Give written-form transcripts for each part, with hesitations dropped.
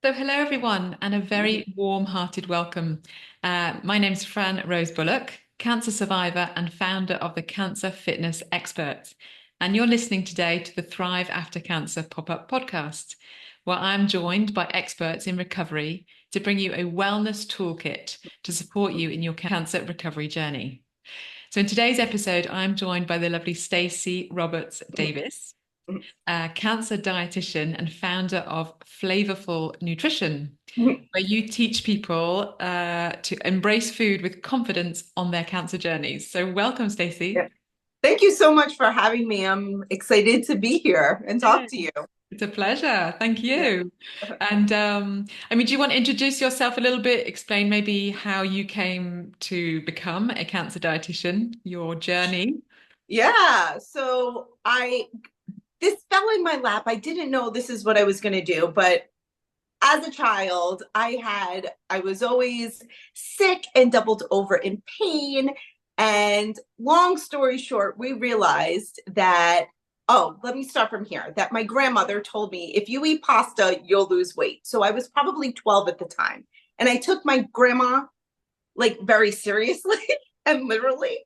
So, hello everyone, and a very warm-hearted welcome. My name's Fran Rose Bullock, cancer survivor and founder of the Cancer Fitness Experts. And you're listening today to the Thrive After Cancer pop-up podcast, where I'm joined by experts in recovery to bring you a wellness toolkit to support you in your cancer recovery journey. So, in today's episode, I'm joined by the lovely Stacy Roberts Davis, cancer dietitian and founder of Flavorful Nutrition, where you teach people to embrace food with confidence on their cancer journeys. So, welcome, Yeah. Stacey. Thank you so much for having me. I'm excited to be here and talk Yeah. to you. It's a pleasure. Thank Yeah. you. And do you want to introduce yourself a little bit? Explain maybe how you came to become a cancer dietitian, your journey? Yeah. This fell in my lap. I didn't know this is what I was going to do, but as a child, I was always sick and doubled over in pain. And long story short, we realized that, oh, let me start from here, that my grandmother told me, if you eat pasta, you'll lose weight. So I was probably 12 at the time. And I took my grandma like very seriously and literally,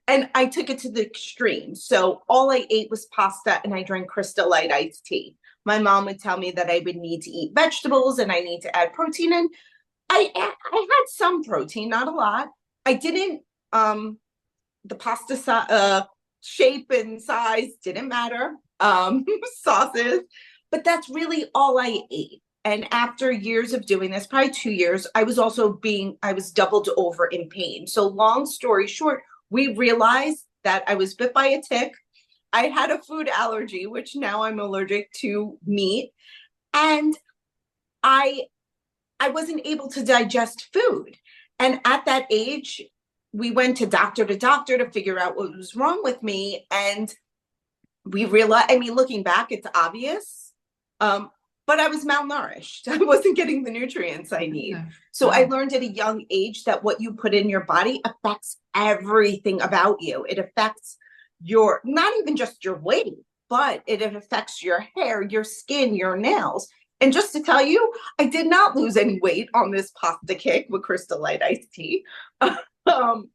and I took it to the extreme. So all I ate was pasta and I drank Crystal Light iced tea. My mom would tell me that I would need to eat vegetables and I need to add protein in. I had some protein, not a lot. I didn't the shape and size didn't matter. Sauces, but that's really all I ate. And after years of doing this, probably 2 years, I was doubled over in pain. So long story short, we realized that I was bit by a tick. I had a food allergy, which now I'm allergic to meat. And I I wasn't able to digest food. And at that age, we went to doctor to figure out what was wrong with me. And we realized, I mean, looking back, it's obvious. Um, but I was malnourished. I wasn't getting the nutrients I need. Yeah. So I Wow. learned at a young age that what you put in your body affects everything about you. It affects your, not even just your weight, but it affects your hair, your skin, your nails. And just to tell you, I did not lose any weight on this pasta kick with Crystal Light iced tea. I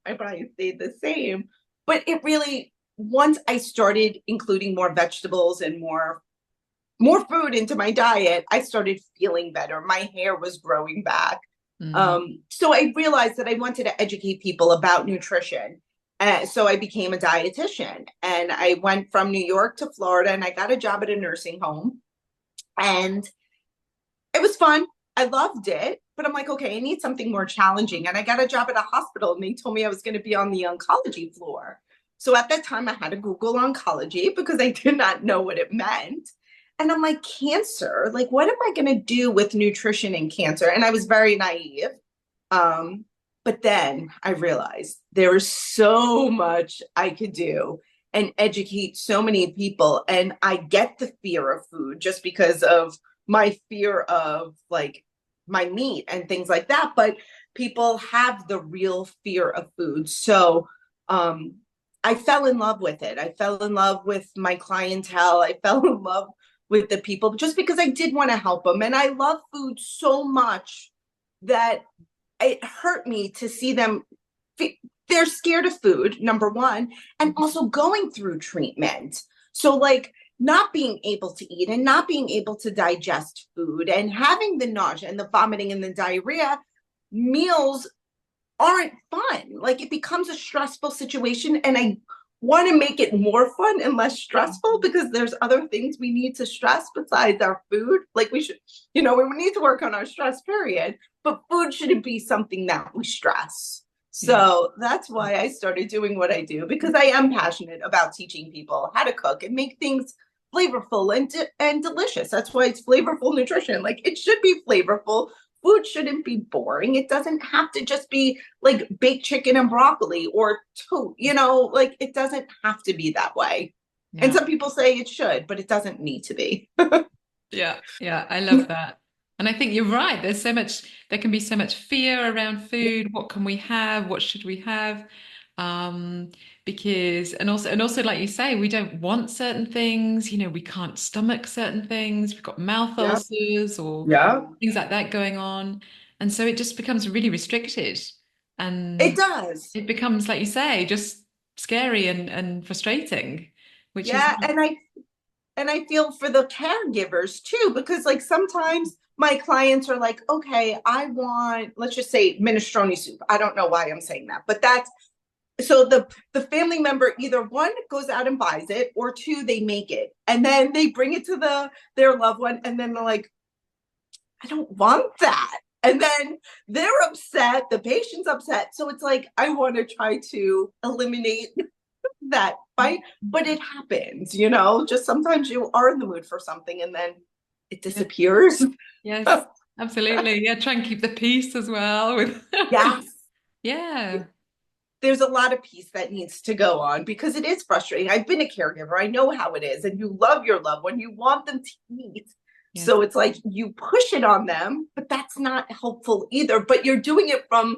probably stayed the same. But it really, once I started including more vegetables and more food into my diet, I started feeling better. My hair was growing back. Mm. So I realized that I wanted to educate people about nutrition. So I became a dietitian and I went from New York to Florida and I got a job at a nursing home. And it was fun. I loved it. But I'm like, okay, I need something more challenging. And I got a job at a hospital and they told me I was going to be on the oncology floor. So at that time, I had to Google oncology because I did not know what it meant. And I'm like, cancer? Like, what am I going to do with nutrition and cancer? And I was very naive. But then I realized there was so much I could do and educate so many people. And I get the fear of food just because of my fear of like my meat and things like that. But people have the real fear of food. So I fell in love with it. I fell in love with my clientele. I fell in love with the people just because I did want to help them. And I love food so much that it hurt me to see them. They're scared of food, number one, and also going through treatment. So, like, not being able to eat and not being able to digest food and having the nausea and the vomiting and the diarrhea, meals aren't fun. Like, it becomes a stressful situation. And I want to make it more fun and less stressful because there's other things we need to stress besides our food. Like, we should, we need to work on our stress period, but food shouldn't be something that we stress. Yeah. So that's why I started doing what I do, because I am passionate about teaching people how to cook and make things flavorful and delicious. That's why it's flavorful nutrition. Like, it should be flavorful. Food shouldn't be boring. It doesn't have to just be like baked chicken and broccoli or like, it doesn't have to be that way. And Yeah. some people say it should, but it doesn't need to be. Yeah. Yeah. I love that. And I think you're right. There can be so much fear around food. What can we have? What should we have? Um, because and also like you say, we don't want certain things, we can't stomach certain things, we've got mouth Yeah. ulcers or Yeah. things like that going on. And so it just becomes really restricted. It And does. it becomes, like you say, just scary and frustrating, which is Yeah. And I feel for the caregivers too, because like sometimes my clients are like, okay, I want, let's just say minestrone soup. I don't know why I'm saying that, but that's so the family member either one goes out and buys it, or two, they make it. And then they bring it to their loved one, and then they're like, I don't want that. And then they're upset, the patient's upset. So it's like I want to try to eliminate that fight, but it happens, just sometimes you are in the mood for something and then it yeah, disappears. yes, absolutely. Yeah, try and keep the peace as well with Yes. yeah. There's a lot of peace that needs to go on because it is frustrating. I've been a caregiver. I know how it is. And you love your loved one. You want them to eat. Yes. So it's like you push it on them, but that's not helpful either. But you're doing it from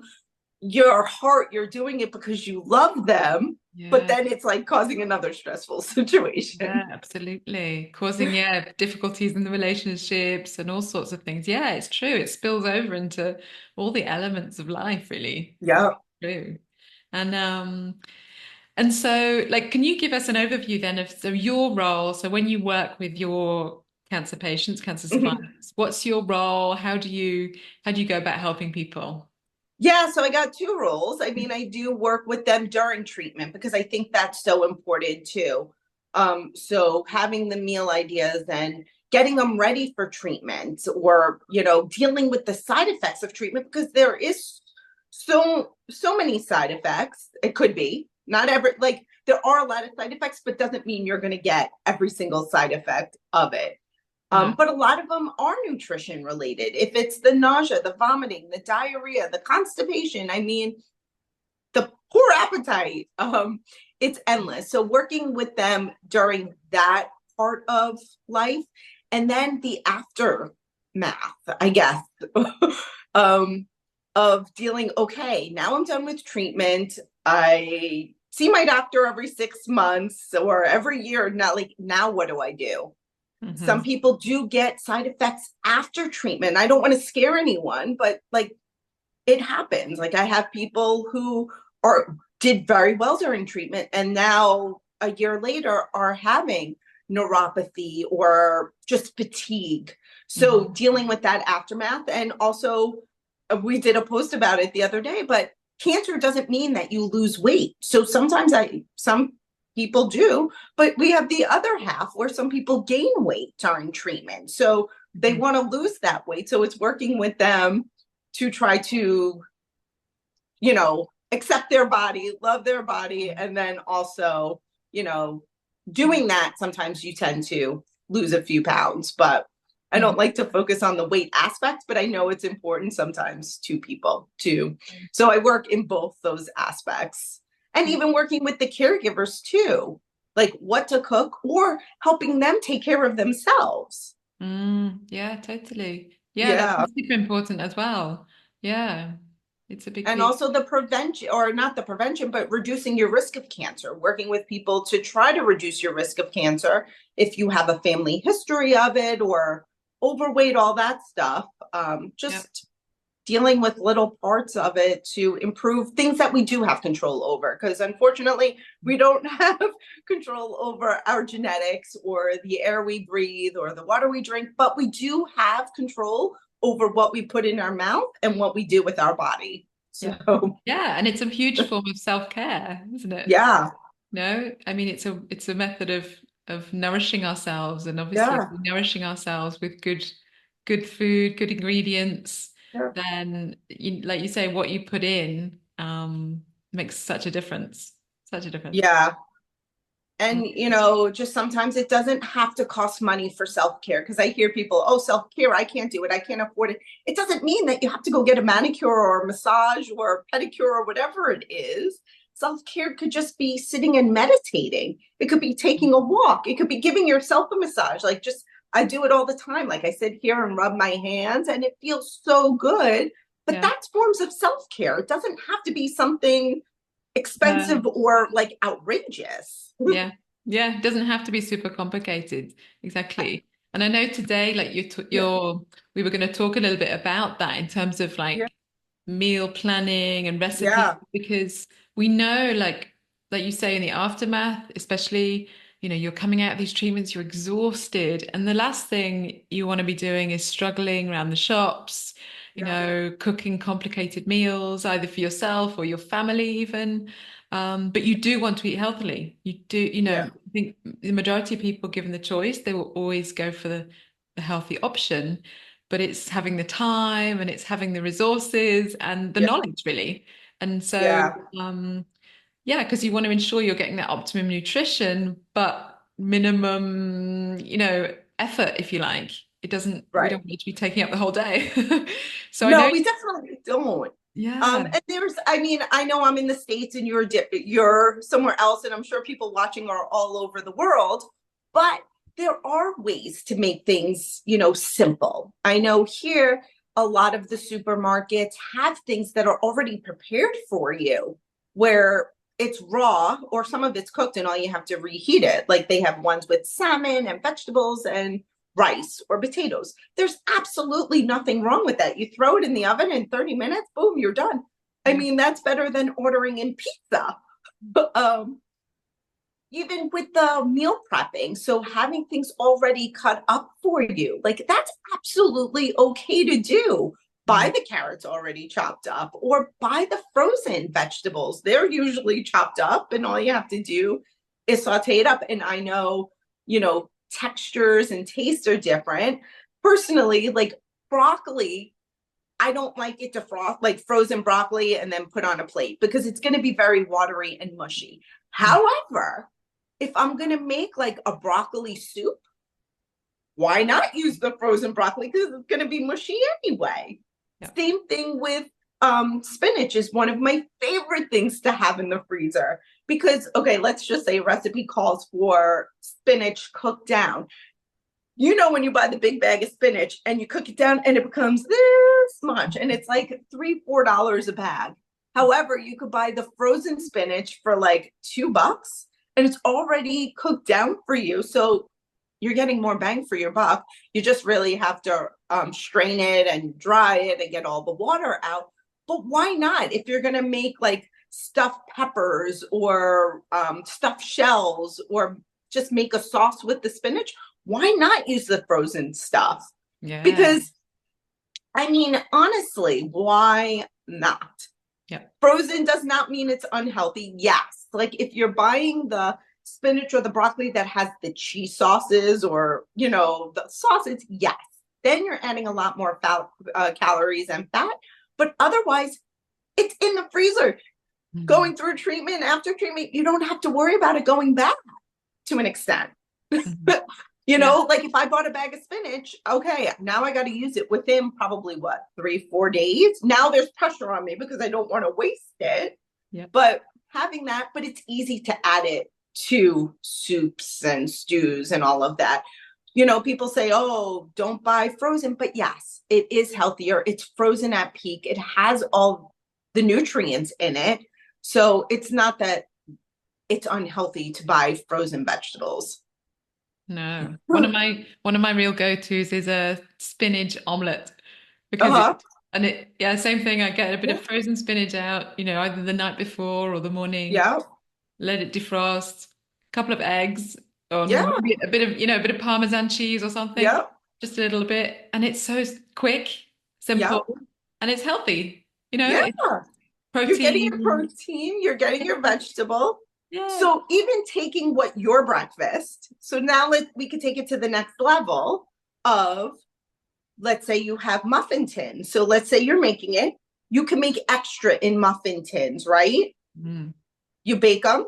your heart. You're doing it because you love them. But Yeah. then it's like causing another stressful situation. Yeah, absolutely. Causing, yeah, difficulties in the relationships and all sorts of things. Yeah, it's true. It spills over into all the elements of life, really. Yeah. True. And and so like can you give us an overview then of your role? So when you work with your cancer patients, cancer survivors, what's your role? How do you go about helping people? Yeah, so I got two roles. I mean, I do work with them during treatment because I think that's so important too. So having the meal ideas and getting them ready for treatment, or, dealing with the side effects of treatment, because there is so many side effects. It could be not every, like there are a lot of side effects, but doesn't mean you're going to get every single side effect of it. No. But a lot of them are nutrition related. If it's the nausea, the vomiting, the diarrhea, the constipation, I mean, the poor appetite, it's endless. So working with them during that part of life, and then the aftermath, I guess, um, of dealing, okay, now I'm done with treatment. I see my doctor every 6 months or every year. Not like, now what do I do? Some Hmm. people do get side effects after treatment. I don't want to scare anyone, but like it happens. Like I have people who are did very well during treatment and now a year later are having neuropathy or just fatigue. So Hmm. dealing with that aftermath, and also we did a post about it the other day, but cancer doesn't mean that you lose weight. So sometimes some people do, but we have the other half where some people gain weight during treatment. So they Hmm. want to lose that weight. So it's working with them to try to, accept their body, love their body, and then also, you know, doing that, sometimes you tend to lose a few pounds, but I don't Hmm. like to focus on the weight aspect, but I know it's important sometimes to people too. So I work in both those aspects, and even working with the caregivers too, like what to cook or helping them take care of themselves. Yeah, totally. Yeah, that's Yeah. super important as well. Yeah, it's a big And piece. also the prevention, or not the prevention, but reducing your risk of cancer, working with people to try to reduce your risk of cancer if you have a family history of it or overweight, all that stuff. Yep. Just dealing with little parts of it to improve things that we do have control over, because unfortunately we don't have control over our genetics or the air we breathe or the water we drink, but we do have control over what we put in our mouth and what we do with our body. Yeah. So Yeah, and it's a huge form of self-care, isn't it? yeah, No, I mean it's a method of nourishing ourselves, and obviously if yeah, we're nourishing ourselves with good food, good ingredients, yeah, then like you say, what you put in makes such a difference. Such a difference. yeah. Mm. And just sometimes it doesn't have to cost money for self-care, because I hear people, oh, self-care, I can't do it, I can't afford it. It doesn't mean that you have to go get a manicure or a massage or a pedicure or whatever it is. Self-care could just be sitting and meditating. It could be taking a walk. It could be giving yourself a massage. Like, just I do it all the time. Like, I sit here and rub my hands and it feels so good. But Yeah. that's forms of self-care. It doesn't have to be something expensive or like outrageous. Yeah. Yeah. It doesn't have to be super complicated. Exactly. And I know today, like Yeah, we were going to talk a little bit about that in terms of yeah, like meal planning and recipes, yeah, because we know, like you say, in the aftermath, especially, you're coming out of these treatments, you're exhausted, and the last thing you want to be doing is struggling around the shops, yeah, cooking complicated meals, either for yourself or your family even. But you do want to eat healthily. You do, yeah, I think the majority of people, given the choice, they will always go for the healthy option, but it's having the time and it's having the resources and the yeah, knowledge really. And so, yeah. yeah, because you want to ensure you're getting that optimum nutrition, but minimum, effort, if you like. We Right. don't need to be taking up the whole day. So I No, know, we definitely don't. yeah, And there's, I mean, I know I'm in the States and you're somewhere else, and I'm sure people watching are all over the world, but there are ways to make things, simple. I know here a lot of the supermarkets have things that are already prepared for you where it's raw or some of it's cooked and all you have to reheat it. Like they have ones with salmon and vegetables and rice or potatoes. There's absolutely nothing wrong with that. You throw it in the oven in 30 minutes, boom, you're done. I yeah, mean, that's better than ordering in pizza. um, Even with the meal prepping, so having things already cut up for you, like that's absolutely okay to do. Buy mm, the carrots already chopped up or buy the frozen vegetables. They're usually chopped up, and all you have to do is saute it up. And I know, textures and tastes are different. Personally, like broccoli, I don't like it to froth, like frozen broccoli and then put on a plate because it's going to be very watery and mushy. mm, However, if I'm going to make like a broccoli soup, why not use the frozen broccoli because it's going to be mushy anyway. yeah, Same thing with spinach is one of my favorite things to have in the freezer because, okay, let's just say a recipe calls for spinach cooked down. When you buy the big bag of spinach and you cook it down and it becomes this much and it's like $3 or $4 a bag. However, you could buy the frozen spinach for like $2 and it's already cooked down for you. So you're getting more bang for your buck. You just really have to strain it and dry it and get all the water out. But why not? If you're going to make like stuffed peppers or stuffed shells or just make a sauce with the spinach, why not use the frozen stuff? yeah, Because, I mean, honestly, why not? yeah, Frozen does not mean it's unhealthy. Yes. Like if you're buying the spinach or the broccoli that has the cheese sauces or, the sauces, yes. Then you're adding a lot more calories and fat. But otherwise, it's in the freezer. mm, Going through treatment, after treatment, you don't have to worry about it going bad to an extent. mm, You yeah, know, like if I bought a bag of spinach, okay, now I got to use it within probably what, 3, 4 days. Now there's pressure on me because I don't want to waste it. yeah, But having that, but it's easy to add it to soups and stews and all of that. People say, oh, don't buy frozen, but yes, it is healthier. It's frozen at peak. It has all the nutrients in it. So it's not that it's unhealthy to buy frozen vegetables. no. One of my real go-tos is a spinach omelette because Uh-huh. yeah, same thing. I get a bit Yeah. of frozen spinach out, either the night before or the morning, Yeah. let it defrost, a couple of eggs, or Yeah. maybe a bit of Parmesan cheese or something, Yeah. just a little bit. And it's so quick, Yeah. simple, and it's healthy. Yeah. It's You're getting your protein. protein, you're getting your vegetable. Yeah. So even taking what your breakfast, so now we could take it to the next level of, let's say you have muffin tins. So let's say you're making it, you can make extra in muffin tins, right? Mm. You bake them,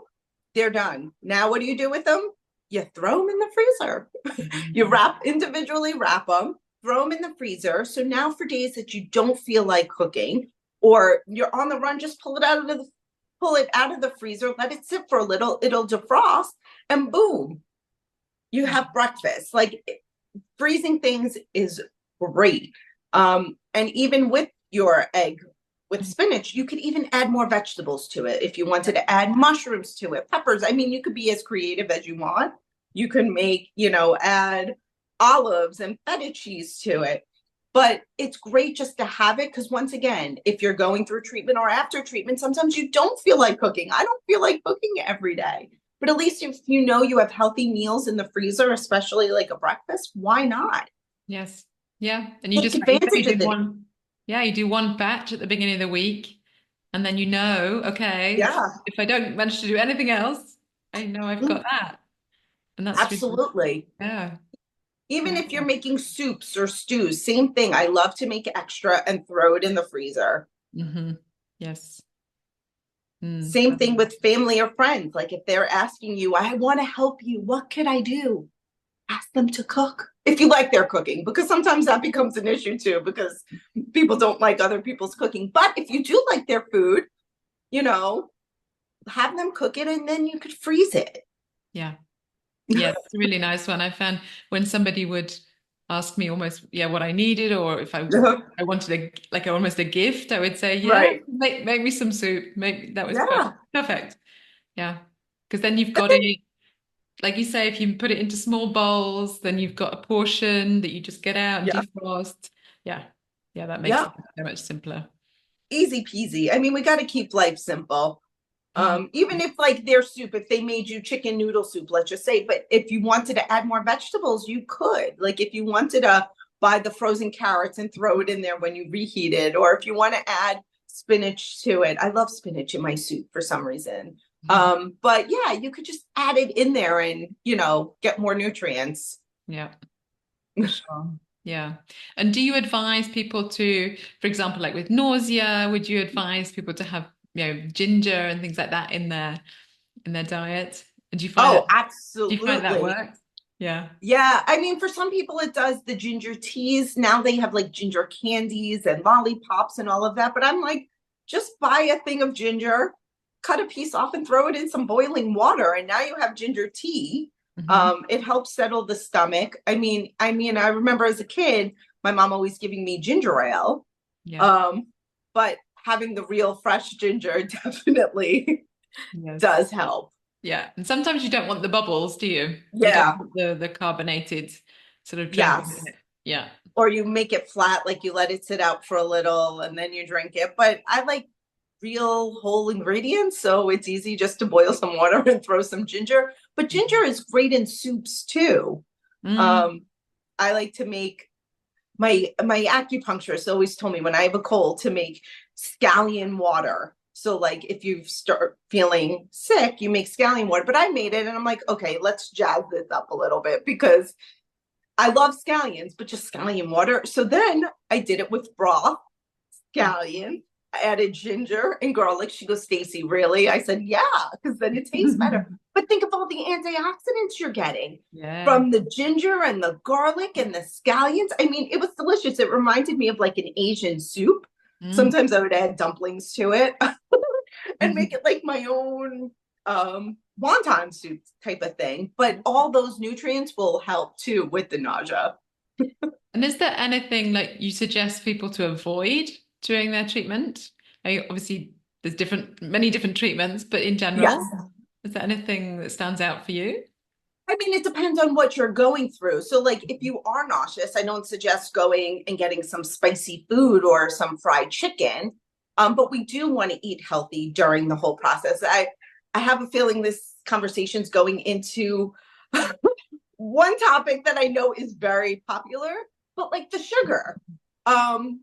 they're done. Now what do you do with them? You throw them in the freezer. You Mhm. individually wrap them, throw them in the freezer. So now for days that you don't feel like cooking or you're on the run, just pull it out of the freezer, let it sit for a little, it'll defrost, and boom, you have breakfast. Like freezing things is great. And even with your egg with spinach, you could even add more vegetables to it. If you wanted to add mushrooms to it, peppers, I mean, you could be as creative as you want. You can make, add olives and feta cheese to it. But it's great just to have it because, once again, if you're going through treatment or after treatment, sometimes you don't feel like cooking. I don't feel like cooking every day. But at least if you know you have healthy meals in the freezer, especially like a breakfast, why not? Yes. Yeah. And you Take just, like you say, advantage you of do it. one, yeah, you do one batch at the beginning of the week, and then okay, Yeah, if I don't manage to do anything else, I know I've got that. And that's really, absolutely. yeah. Even Yeah. if you're making soups or stews, same thing. I love to make extra and throw it in the freezer. Yes. Mm. Same thing with family or friends. Like if they're asking you, I want to help you, what could I do? Ask them to cook if you like their cooking, because sometimes that becomes an issue too, because people don't like other people's cooking. But if you do like their food, you know, have them cook it and then you could freeze it. Yeah. Yeah, that's a really nice one. I found when somebody would ask me almost, yeah, what I needed, or if I wanted like almost a gift, I would say, yeah, Right. make me some soup. Make that was perfect. Yeah. Perfect. Yeah. Because then you've got it, like you say, if you put it into small bowls, then you've got a portion that you just get out and Yeah. defrost. Yeah. Yeah, that makes it Yeah. so much simpler. Easy peasy. I mean, we got to keep life simple. Even if like their soup, if they made you chicken noodle soup, let's just say, but if you wanted to add more vegetables, you could. Like if you wanted to buy the frozen carrots and throw it in there when you reheat it, or if you want to add spinach to it. I love spinach in my soup for some reason. But yeah, you could just add it in there and, get more nutrients. Yeah. For sure. Yeah. And do you advise people to, for example, like with nausea, would you advise people to have, ginger and things like that in their diet? And Oh, do you find that absolutely. works? Yeah. Yeah, I mean, for some people it does the ginger teas. Now they have like ginger candies and lollipops and all of that. But I'm like, just buy a thing of ginger, cut a piece off and throw it in some boiling water, and now you have ginger tea. It helps settle the stomach. I remember as a kid, my mom always giving me ginger ale. Yeah. Um, but having the real fresh ginger definitely Yes. does help. Yeah. And sometimes you don't want the bubbles, do you? You don't Yeah. want the carbonated sort of drink in Yes. it. Yeah. Or you make it flat, like you let it sit out for a little and then you drink it. But I like real whole ingredients, so it's easy just to boil some water and throw some ginger. But ginger is great in soups too. Mm. Um, I like to make my acupuncturist always told me when I have a cold to make scallion water. So like if you start feeling sick, you make scallion water. But I made it and I'm like, okay, let's jazz this up a little bit because I love scallions, but just scallion water. So then I did it with broth, scallion. I added ginger and garlic. She goes, Stacy, really? I said, yeah, because then it tastes better. But think of all the antioxidants you're getting Yeah. from the ginger and the garlic and the scallions. I mean, it was delicious. It reminded me of like an Asian soup. Mm. Sometimes I would add dumplings to it and make it like my own wonton soup type of thing. But all those nutrients will help too with the nausea. And is there anything like you suggest people to avoid during their treatment? Obviously, there's many different treatments, but in Yes. general, is there anything that stands out for you? I mean, it depends on what you're going through. So, like, if you are nauseous, I don't suggest going and getting some spicy food or some fried chicken. But we do want to eat healthy during the whole process. I have a feeling this conversation's going into one topic that I know is very popular, but like the sugar. Um,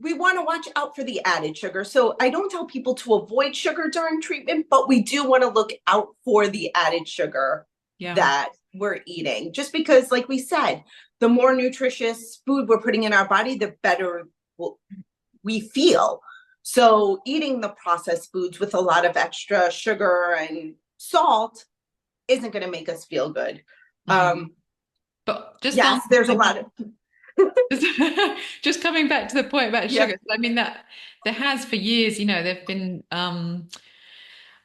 we want to watch out for the added sugar. So I don't tell people to avoid sugar during treatment, but we do want to look out for the added sugar Yeah. that we're eating. Just because, like we said, the more nutritious food we're putting in our body, the better we feel. So eating the processed foods with a lot of extra sugar and salt isn't going to make us feel good. Mhm. But just on Yes, there's a lot of just coming back to the point about yeah, sugar. I mean that there has for years, there've been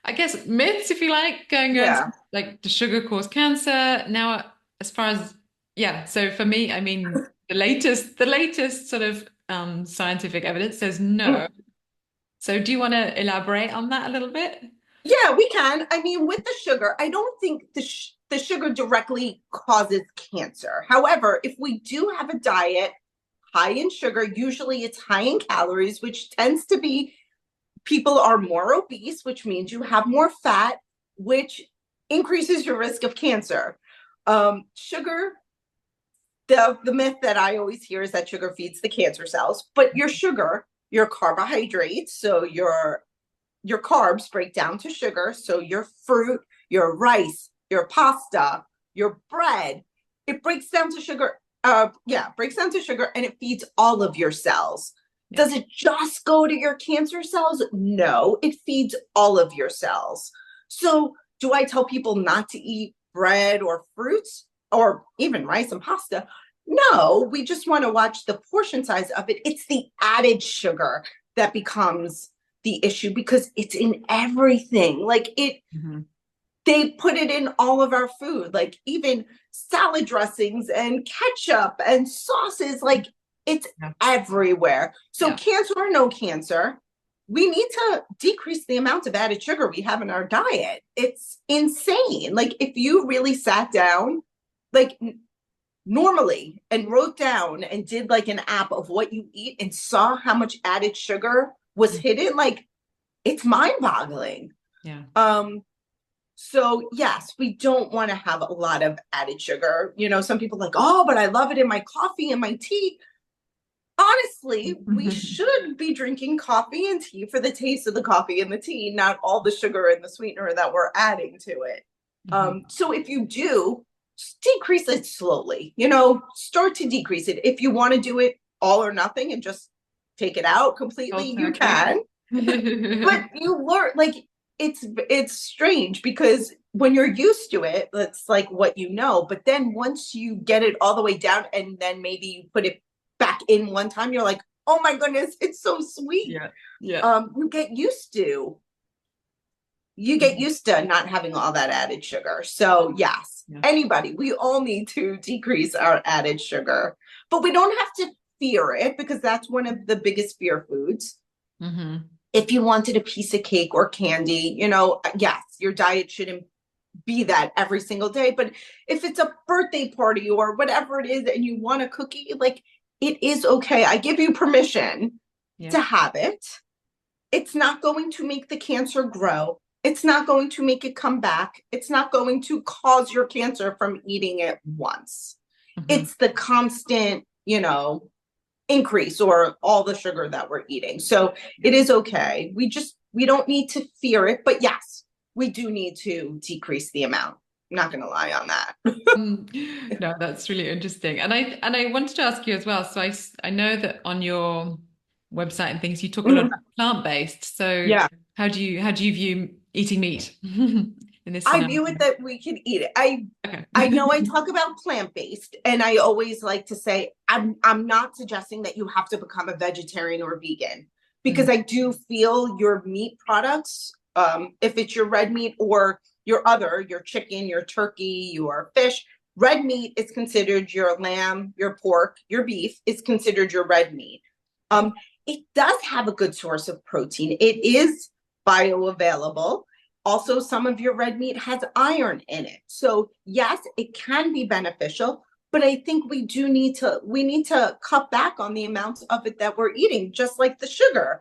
I guess myths, if you like, going around yeah. like does sugar cause cancer? Now, as far as yeah, so for me, I mean the latest sort of scientific evidence says no. So do you want to elaborate on that a little bit? Yeah, we can. I mean, with the sugar, I don't think the sugar directly causes cancer. However, if we do have a diet high in sugar, usually it's high in calories, which tends to be people are more obese, which means you have more fat, which increases your risk of cancer. Sugar, the myth that I always hear is that sugar feeds the cancer cells, but your sugar, your carbohydrates, so your carbs break down to sugar. So your fruit, your rice, your pasta, your bread, it breaks down to sugar. Breaks down to sugar and it feeds all of your cells. Yeah. Does it just go to your cancer cells? No, it feeds all of your cells. So do I tell people not to eat bread or fruits or even rice and pasta? No, we just want to watch the portion size of it. It's the added sugar that becomes the issue because it's in everything. Like they put it in all of our food, like even salad dressings and ketchup and sauces, like it's everywhere. So cancer or no cancer, we need to decrease the amount of added sugar we have in our diet. It's insane. Like if you really sat down, like normally and wrote down and did like an app of what you eat and saw how much added sugar was hidden, like it's mind-boggling. Yeah. So yes, we don't want to have a lot of added sugar. You know, some people are like, oh, but I love it in my coffee and my tea. Honestly, we should be drinking coffee and tea for the taste of the coffee and the tea, not all the sugar and the sweetener that we're adding to it. So if you do, decrease it slowly, you know, start to decrease it. If you want to do it all or nothing and just take it out completely, you can. But you learn, like, it's strange because when you're used to it, that's like what you know. But then once you get it all the way down and then maybe you put it back in one time, you're like, oh my goodness, it's so sweet. You get used to not having all that added sugar. So yes, anybody, we all need to decrease our added sugar, but we don't have to fear it because that's one of the biggest fear foods. If you wanted a piece of cake or candy, you know, yes, your diet shouldn't be that every single day. But if it's a birthday party or whatever it is and you want a cookie, like it is okay. I give you permission to have it. It's not going to make the cancer grow. It's not going to make it come back. It's not going to cause your cancer from eating it once. It's the constant, you know, increase or all the sugar that we're eating. So it is okay. We don't need to fear it, but yes, we do need to decrease the amount. I'm not going to lie on that. No, that's really interesting. And I wanted to ask you as well. So I know that on your website and things, you talk a lot about plant-based. So how do you view eating meat in this I scenario? view it that we can eat it. I know I talk about plant-based and I always like to say I'm not suggesting that you have to become a vegetarian or vegan because I do feel your meat products, if it's your red meat or your chicken, your turkey, your fish, red meat is considered your lamb, your pork, your beef is considered your red meat. It does have a good source of protein. It is bioavailable. Also, some of your red meat has iron in it. So yes, it can be beneficial, but I think we need to cut back on the amounts of it that we're eating, just like the sugar.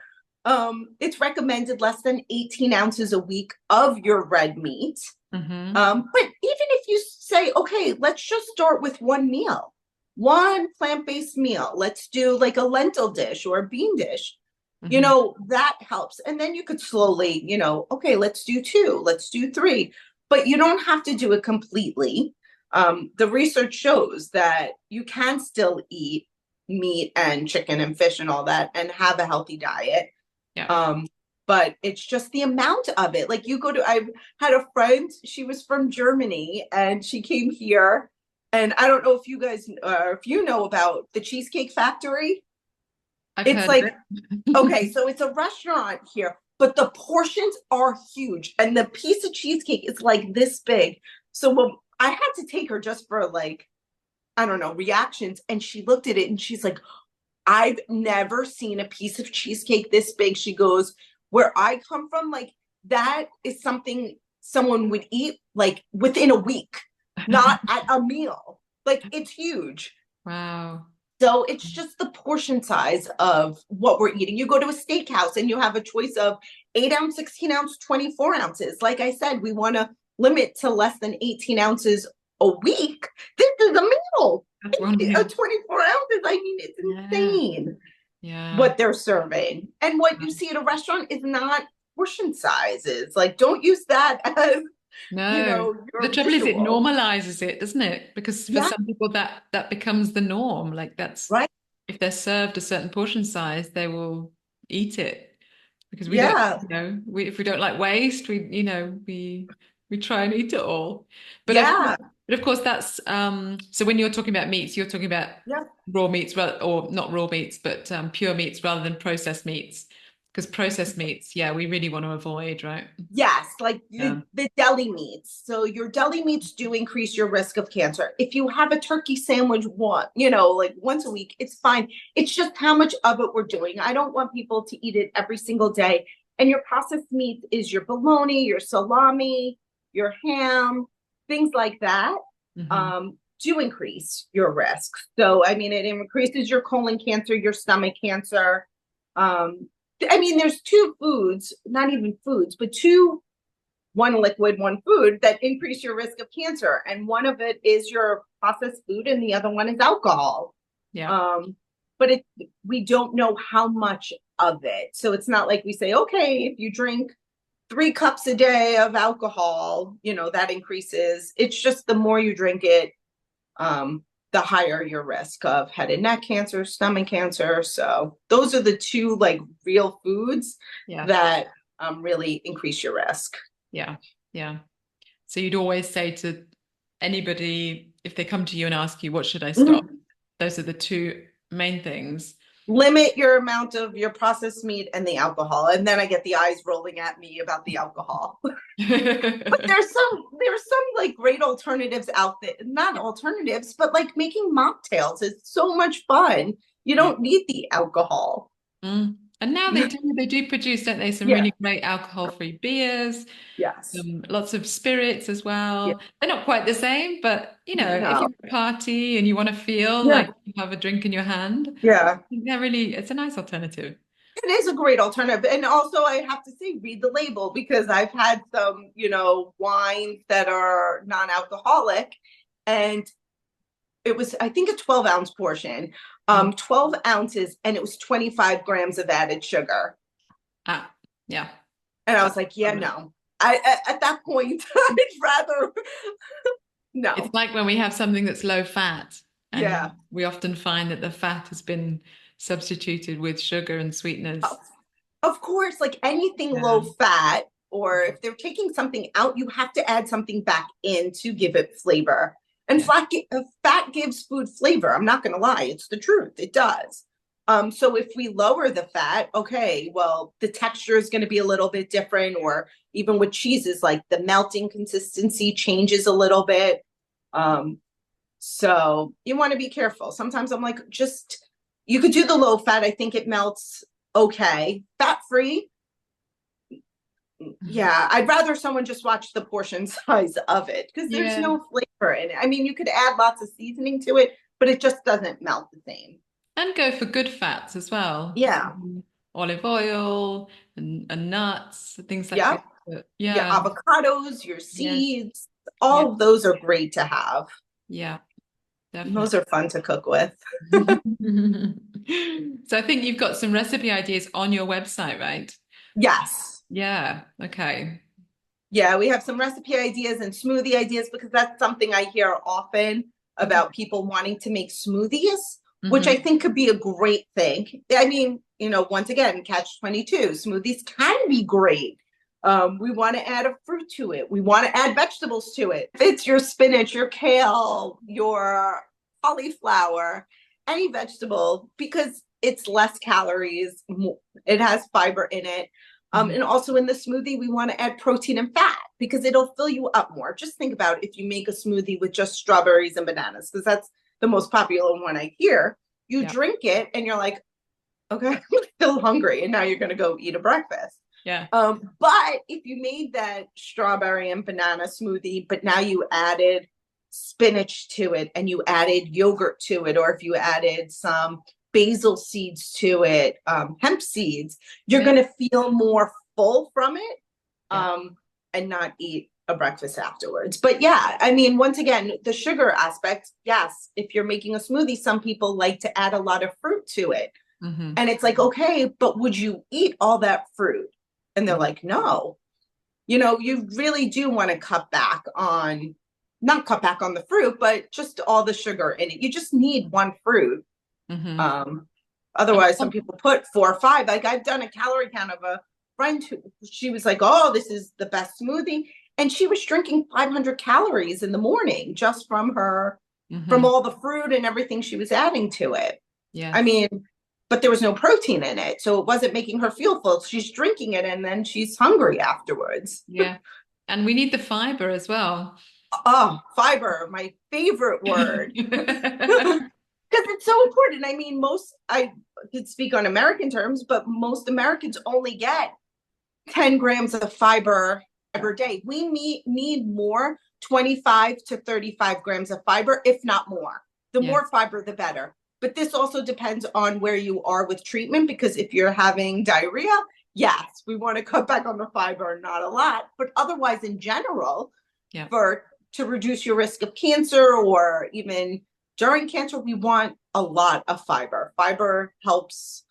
It's recommended less than 18 ounces a week of your red meat. But even if you say, okay, let's just start with one meal, one plant-based meal. Let's do like a lentil dish or a bean dish. You know, that helps. And then you could slowly, you know, okay, let's do 2, let's do 3, but you don't have to do it completely. The research shows that you can still eat meat and chicken and fish and all that and have a healthy diet. But it's just the amount of it. Like I had a friend, she was from Germany and she came here. And I don't know if you guys, if you know about the Cheesecake Factory. It's like, okay, so it's a restaurant here, but the portions are huge and the piece of cheesecake is like this big. So when I had to take her just for like, I don't know, reactions. And she looked at it and she's like, I've never seen a piece of cheesecake this big. She goes, where I come from, like that is something someone would eat like within a week, not at a meal. Like it's huge. Wow. So it's just the portion size of what we're eating. You go to a steakhouse and you have a choice of 8 ounce, 16 ounce, 24 ounces. Like I said, we want to limit to less than 18 ounces a week. This is a meal. That's one meal. 24 ounces. I mean, it's insane what they're serving. And what you see at a restaurant is not portion sizes. Like, don't use that as No, the trouble is it normalizes it, doesn't it? Because for some people that becomes the norm. Like that's right. If they're served a certain portion size, they will eat it because we don't, if we don't like waste, we try and eat it all. But of course that's so when you're talking about meats, you're talking about raw meats, or not raw meats, but pure meats rather than processed meats. Because processed meats, we really want to avoid, right? Yes, like the deli meats. So your deli meats do increase your risk of cancer. If you have a turkey sandwich like once a week, it's fine. It's just how much of it we're doing. I don't want people to eat it every single day. And your processed meat is your bologna, your salami, your ham, things like that, do increase your risk. So, I mean, it increases your colon cancer, your stomach cancer. I mean, there's two foods, not even foods, but one liquid, one food that increase your risk of cancer. And one of it is your processed food and the other one is alcohol. But we don't know how much of it. So it's not like we say, okay, if you drink 3 cups a day of alcohol, that increases. It's just the more you drink it, the higher your risk of head and neck cancer, stomach cancer. So those are the two like real foods that really increase your risk. Yeah. So you'd always say to anybody, if they come to you and ask you, what should I stop? Those are the two main things. Limit your amount of your processed meat and the alcohol. And then I get the eyes rolling at me about the alcohol. But there's some like great alternatives out there. Not alternatives, but like making mocktails is so much fun. You don't need the alcohol. And now they do produce, don't they, some really great alcohol-free beers. Yes. Lots of spirits as well. They're not quite the same, but if you're at a party and you want to feel like you have a drink in your hand, it's a nice alternative. It is a great alternative. And also I have to say, read the label, because I've had some, wines that are non-alcoholic, and it was, I think, a 12-ounce portion, 12 ounces, and it was 25 grams of added sugar. And I was like, no. At that point, I'd rather no. It's like when we have something that's low fat, and we often find that the fat has been substituted with sugar and sweeteners. Of course, like anything low fat, or if they're taking something out, you have to add something back in to give it flavor. And fat gives food flavor. I'm not going to lie. It's the truth. It does. So if we lower the fat, okay, well, the texture is going to be a little bit different, or even with cheeses, like the melting consistency changes a little bit. So you want to be careful. Sometimes I'm like, you could do the low fat. I think it melts okay. Fat-free. Yeah, I'd rather someone just watch the portion size of it, because there's no flavor in it. I mean, you could add lots of seasoning to it, but it just doesn't melt the same. And go for good fats as well. Olive oil and nuts, things like that. Your avocados, your seeds, all of those are great to have. Yeah, definitely. Those are fun to cook with. So I think you've got some recipe ideas on your website, right? Yes. Yeah. Okay. Yeah, we have some recipe ideas and smoothie ideas, because that's something I hear often about people wanting to make smoothies, which I think could be a great thing. I mean, once again, catch-22, smoothies can be great. We want to add a fruit to it. We want to add vegetables to it. If it's your spinach, your kale, your cauliflower, any vegetable, because it's less calories, it has fiber in it. And also in the smoothie, we want to add protein and fat, because it'll fill you up more. Just think about if you make a smoothie with just strawberries and bananas, because that's the most popular one I hear. You drink it and you're like, okay, I'm still hungry. And now you're going to go eat a breakfast. Yeah. But if you made that strawberry and banana smoothie, but now you added spinach to it and you added yogurt to it, or if you added some basil seeds to it, hemp seeds, you're Yeah. going to feel more full from it, Yeah. and not eat a breakfast afterwards. But yeah, I mean, once again, the sugar aspect, yes, if you're making a smoothie, some people like to add a lot of fruit to it. Mm-hmm. And it's like, okay, but would you eat all that fruit? And they're like, no. You really do want to not cut back on the fruit, but just all the sugar in it. You just need one fruit. Mm-hmm. Otherwise, some people put 4 or 5. Like I've done a calorie count of a friend who she was like, oh, this is the best smoothie. And she was drinking 500 calories in the morning just from Mm-hmm. all the fruit and everything she was adding to it. Yeah. I mean, but there was no protein in it. So it wasn't making her feel full. She's drinking it and then she's hungry afterwards. Yeah. And we need the fiber as well. Oh, fiber, my favorite word. Because it's so important. I mean, I could speak on American terms, but most Americans only get 10 grams of fiber every day. We need more, 25 to 35 grams of fiber, if not more. The Yeah. more fiber, the better. But this also depends on where you are with treatment, because if you're having diarrhea, yes, we want to cut back on the fiber, not a lot. But otherwise, in general, Yeah. to reduce your risk of cancer or even during cancer, we want a lot of fiber. Fiber helps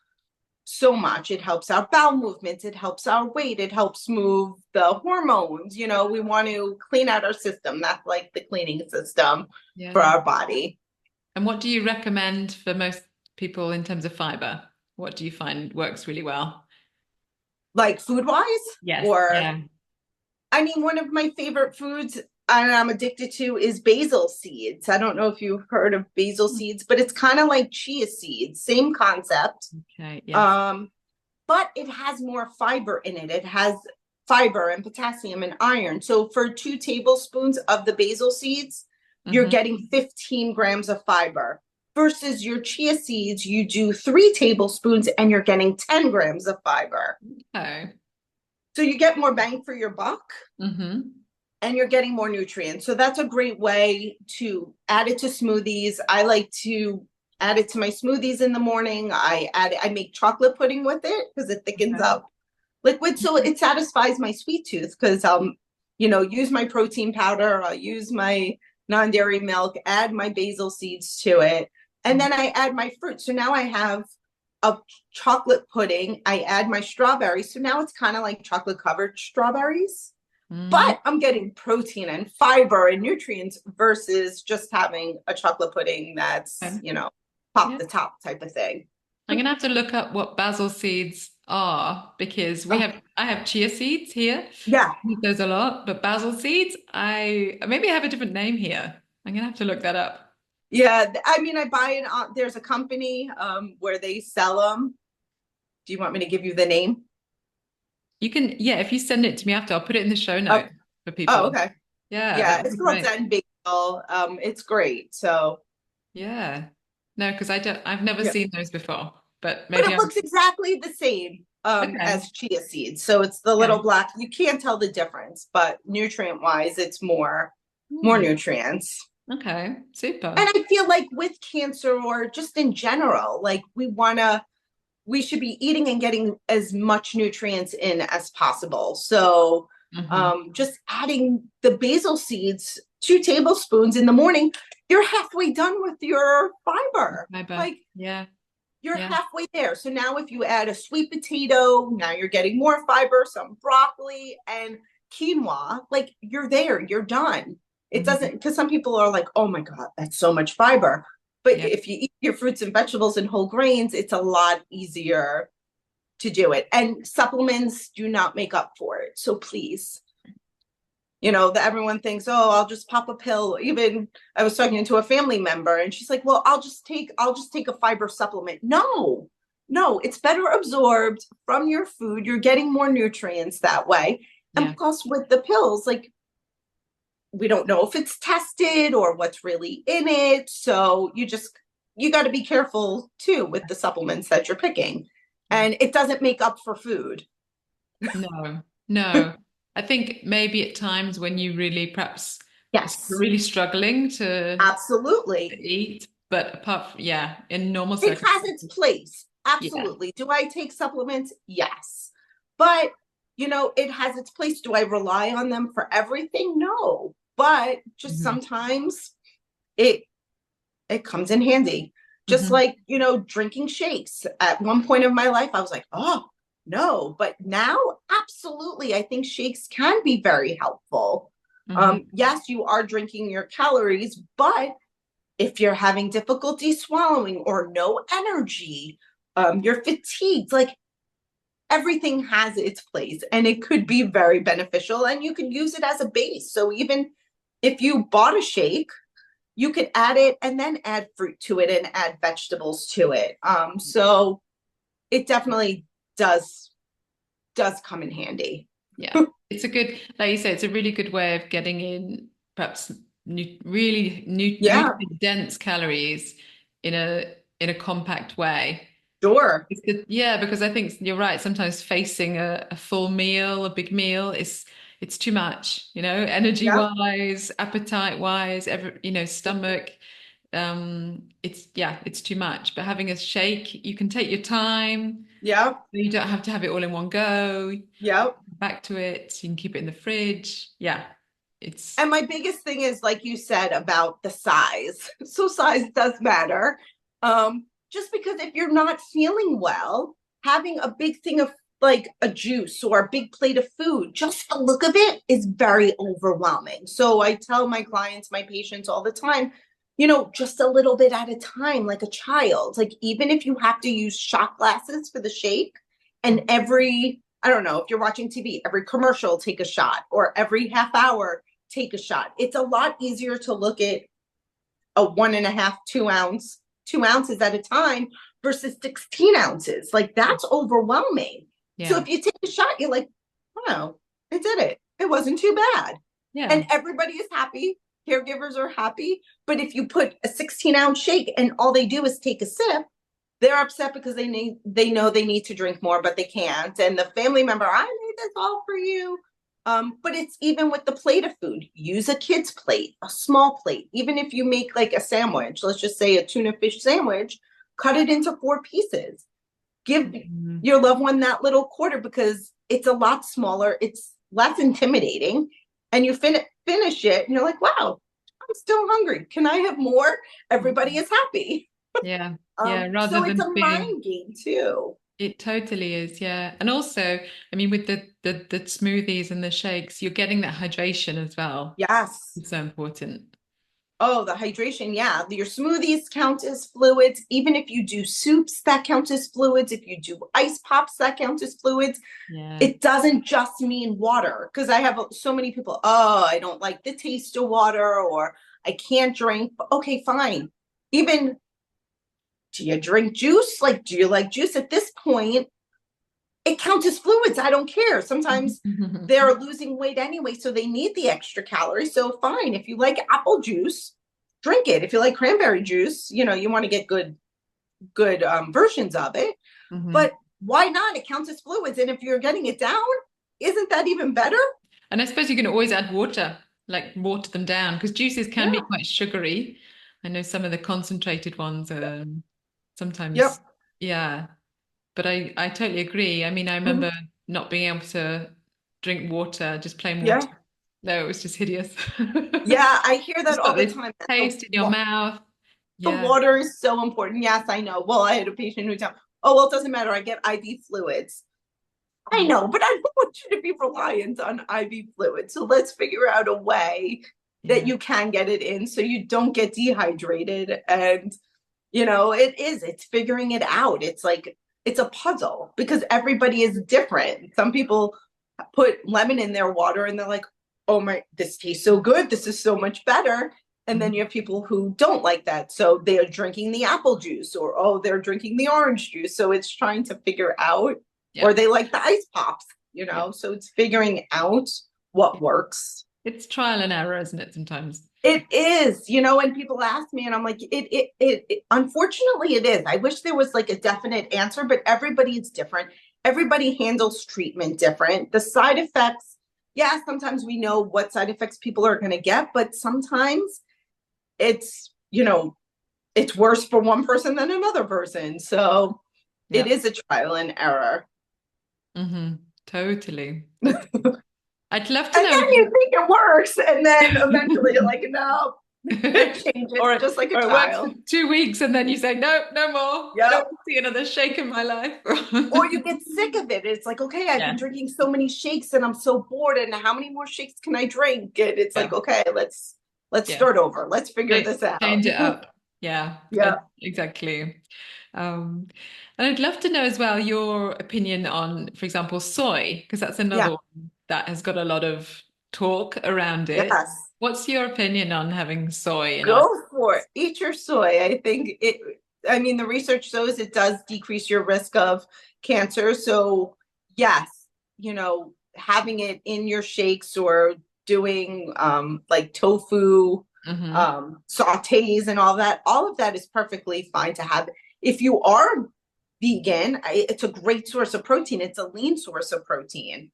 so much. It helps our bowel movements. It helps our weight. It helps move the hormones. We want to clean out our system. That's like the cleaning system for our body. And what do you recommend for most people in terms of fiber? What do you find works really well? Like food wise? Yes. Or, Yeah. I mean, one of my favorite foods and I'm addicted to is basil seeds. I don't know if you've heard of basil seeds, but it's kind of like chia seeds, same concept. Okay. Yes. But it has more fiber in it. It has fiber and potassium and iron. So for 2 tablespoons of the basil seeds, you're getting 15 grams of fiber. Versus your chia seeds, you do 3 tablespoons and you're getting 10 grams of fiber. Okay. So you get more bang for your buck. Mm-hmm. And you're getting more nutrients. So that's a great way to add it to smoothies. I like to add it to my smoothies in the morning. I make chocolate pudding with it because it thickens up liquid. So it satisfies my sweet tooth because I'll, use my protein powder. I'll use my non-dairy milk, add my basil seeds to it. And then I add my fruit. So now I have a chocolate pudding. I add my strawberries. So now it's kind of like chocolate covered strawberries. But I'm getting protein and fiber and nutrients versus just having a chocolate pudding that's, pop the top type of thing. I'm gonna have to look up what basil seeds are because I have chia seeds here. Yeah. I eat those a lot, but basil seeds, I maybe have a different name here. I'm gonna have to look that up. Yeah, I mean, I buy it on, there's a company where they sell them. Do you want me to give you the name? You can, yeah, if you send it to me after, I'll put it in the show notes for people. Oh, okay. Yeah, Yeah, it's called Zen Basil. It's great. So yeah. No, because I've never seen those before, but but maybe it looks exactly the same as chia seeds. So it's the little black, you can't tell the difference, but nutrient wise, it's more nutrients. Okay, super. And I feel like with cancer or just in general, like we should be eating and getting as much nutrients in as possible. So just adding the basil seeds, 2 tablespoons in the morning, you're halfway done with your fiber. Like, you're halfway there. So now if you add a sweet potato, now you're getting more fiber, some broccoli and quinoa, like you're there, you're done. It doesn't, because some people are like, oh my God, that's so much fiber. But if you eat your fruits and vegetables and whole grains, it's a lot easier to do it. And supplements do not make up for it. So please, everyone thinks, oh, I'll just pop a pill. Even I was talking to a family member and she's like, well, I'll just take a fiber supplement. No, it's better absorbed from your food. You're getting more nutrients that way. And plus with the pills, like, we don't know if it's tested or what's really in it. So you got to be careful too with the supplements that you're picking. And it doesn't make up for food. No, no. I think maybe at times when you really perhaps Yes, really struggling to absolutely. eat, but apart from, yeah, in normal It has its circumstances, place. yeah. Absolutely. Do I take supplements? Yes. But, it has its place. Do I rely on them for everything? No. But just Hmm. sometimes it it comes in handy. Just Hmm. like, drinking shakes. At one point of my life, I was like, oh, no. But now, absolutely, I think shakes can be very helpful. Hmm. Yes, you are drinking your calories, but if you're having difficulty swallowing or no energy, you're fatigued, like everything has its place and it could be very beneficial and you can use it as a base. So even if you bought a shake, you could add it and then add fruit to it and add vegetables to it. So it definitely does come in handy. Yeah. It's a good, like you say, it's a really good way of getting in perhaps really Yeah, nutrient dense calories in a compact way. sure. Yeah, because I think you're right. Sometimes facing a full meal, a big meal, it's too much, energy Yep, wise, appetite wise, stomach. It's too much. But having a shake, you can take your time. yep, You don't have to have it all in one go. yep. Back to it. You can keep it in the fridge. Yeah, it's And my biggest thing is, like you said, about the size. So size does matter. Just because if you're not feeling well, having a big thing of like a juice or a big plate of food, just the look of it is very overwhelming. So I tell my clients, my patients all the time, just a little bit at a time, like a child. Like even if you have to use shot glasses for the shake, and I don't know, if you're watching TV, every commercial, take a shot, or every half hour, take a shot. It's a lot easier to look at a 1.5, 2 ounce, 2 ounces at a time versus 16 ounces. Like that's overwhelming. So yeah, if you take a shot, you're like, wow, I did it. It wasn't too bad. yeah. And everybody is happy. Caregivers are happy. But if you put a 16-ounce shake and all they do is take a sip, they're upset because they know they need to drink more, but they can't. And the family member, I made this all for you. But it's even with the plate of food. Use a kid's plate, a small plate. Even if you make like a sandwich, let's just say a tuna fish sandwich, cut it into 4 pieces. Give Mhm. your loved one that little quarter because it's a lot smaller. It's less intimidating, and you finish it, and you're like, "Wow, I'm still hungry. Can I have more?" Everybody is happy. Yeah, yeah. Rather So it's than a feeling mind game too. it totally is, yeah. And also, I mean, with the smoothies and the shakes, you're getting that hydration as well. Yes. It's so important. Oh, the hydration. Yeah. Your smoothies count as fluids. Even if you do soups, that counts as fluids. If you do ice pops, that counts as fluids. Yeah. It doesn't just mean water because I have so many people, oh, I don't like the taste of water or I can't drink. Okay, fine. Even do you drink juice? Like, do you like juice? At this point, it counts as fluids. I don't care. Sometimes they're losing weight anyway, so they need the extra calories. So fine, if you like apple juice, drink it. If you like cranberry juice, you want to get good versions of it. Hmm. But why not? It counts as fluids, and if you're getting it down, isn't that even better? And I suppose you can always add water, like water them down, because juices can be Yeah. quite sugary. I know some of the concentrated ones are sometimes, Yep. yeah. But I totally agree. I mean, I remember not being able to drink water, just plain water. Yeah. No, it was just hideous. Yeah, I hear that Just all got the this time. taste in your mouth. The Yeah. water is so important. Yes, I know. Well, I had a patient who told, oh, well, it doesn't matter. I get IV fluids. I know, but I don't want you to be reliant on IV fluids. So let's figure out a way that Yeah. you can get it in so you don't get dehydrated. And, it's figuring it out. It's like, it's a puzzle because everybody is different. Some people put lemon in their water and they're like, oh my, this tastes so good. This is so much better. And then you Mhm. have people who don't like that. So they are drinking the apple juice or, oh, they're drinking the orange juice. So it's trying to figure out, Yeah. or they like the ice pops, Yeah. So it's figuring out what works. It's trial and error, isn't it, sometimes? It is, and people ask me, and I'm like, unfortunately, it is. I wish there was like a definite answer, but everybody is different. everybody handles treatment different. The side effects, yeah, sometimes we know what side effects people are going to get, but sometimes it's, it's worse for one person than another person. So it Yeah. is a trial and error. Totally. And I'd love to then know. you think it works, and then eventually you're like, no, change it, or just like a or it works for child. 2 weeks and then you say, no, no more. I don't Yep. want to see another shake in my life. Or you get sick of it. It's like, okay, I've been Yeah. drinking so many shakes and I'm so bored. And how many more shakes can I drink? And it's like, Yeah. okay, let's Yeah. start over. Let's figure this out. Change it up. Yeah, Yeah. exactly. Um, and I'd love to know as well your opinion on, for example, soy, because that's Yeah. another one that has got a lot of talk around it. Yes. What's your opinion on having soy in our? Go for it. Eat your soy. I mean, the research shows it does decrease your risk of cancer. So, yes, having it in your shakes or doing like tofu, Hmm. sautés and all of that is perfectly fine to have. If you are vegan, it's a great source of protein. It's a lean source of protein.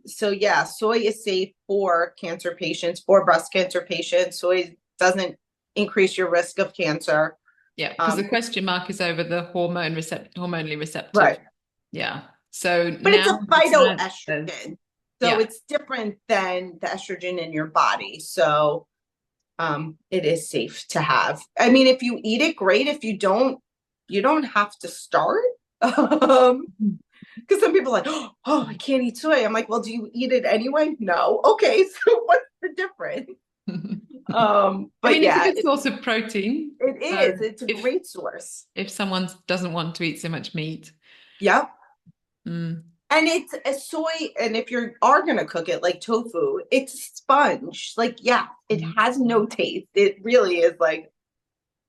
So yeah, soy is safe for cancer patients, for breast cancer patients. Soy doesn't increase your risk of cancer. Yeah, because the question mark is over the hormonally receptive. Right. Yeah. So But it's now a the science says, phytoestrogen. So yeah. it's different than the estrogen in your body. So it is safe to have. I mean, if you eat it, great. If you don't, you don't have to start. Because some people are like, oh, I can't eat soy. I'm like, well, do you eat it anyway? No. Okay, so what's the difference? I But mean, it's a yeah, good source of protein. it So is. It's a if great source. if someone doesn't want to eat so much meat, Yep. mm, And it's a soy, and if you are gonna cook it like tofu, it's a sponge. Like, yeah, it mm, has no taste. It really is like,